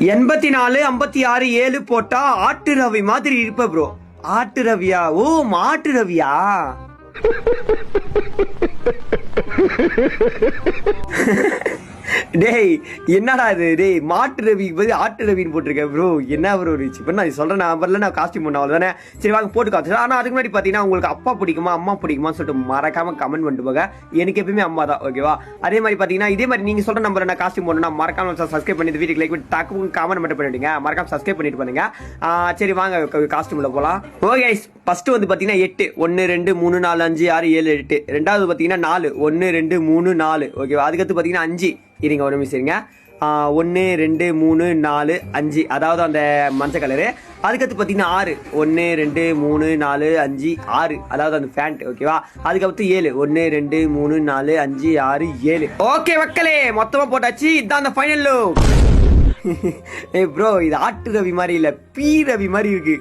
84 56 7 போட்டா ஆட்டு ரவி மாதிரி இருப்ப ப்ரோ. ஆட்டு ரவியா? ஓ மாட்டு ரவியா? டேய் என்னடா இது? டேய் மாட்டு ரவி ஆட்டு ரவின்னு போட்டிருக்கேன் ப்ரோ. என்ன ப்ரோ இருந்துச்சு? இப்போ நான் சொல்றேன், நான் வரல, நான் காஸ்டியூம் பண்ண அவ்வளோதானே. சரி வாங்க போட்டு காத்து. ஆனால் அதுக்கு முன்னாடி பார்த்தீங்கன்னா உங்களுக்கு அப்பா பிடிக்குமா அம்மா பிடிக்குமான்னு சொல்லிட்டு மறக்காம கமெண்ட் பண்ணிட்டு போங்க. எனக்கு எப்பயுமே அம்மா தான், ஓகேவா? அதே மாதிரி பார்த்தீங்கன்னா இதே மாதிரி நீங்கள் சொல்ற நம்பர் நான் காஸ்டியூம் பண்ணணும்னா மறக்காம சப்ஸ்கிரைப் பண்ணி வீட்டுக்கு லைக் பண்ணி டக்கு கமெண்ட் மட்டும் பண்ணிவிடுங்க. மறக்காம சப்ஸ்கிரைப் பண்ணிட்டு பண்ணுங்க. சரி வாங்க காஸ்டியூமில் போகலாம். ஓகே ஃபர்ஸ்ட் வந்து பார்த்தீங்கன்னா 8 1 2 3 4 5 6 7 8. ரெண்டாவது பார்த்தீங்கன்னா 4 1 2 3 4, ஓகேவா? அதுக்கடுத்து பார்த்தீங்கன்னா 5. இருங்க ஒரு நிமிஷம் இருங்க. 1 2 3 4 5, அதாவது அந்த மஞ்சள் கலரு. அதுக்கடுத்து பார்த்தீங்கன்னா 6 1 2 3 4 5 6, அதாவது அந்த பேண்ட், ஓகேவா? அதுக்கடுத்து 7 1 2 3 4 5 6 7. ஓகே மக்களே மொத்தமா போட்டாச்சு. இதுதான் அந்த ஃபைனல் லுக். ஏய் ப்ரோ இது ஆட்டு ரவி மாதிரி இல்ல, பீ ரவி மாதிரி இருக்கு.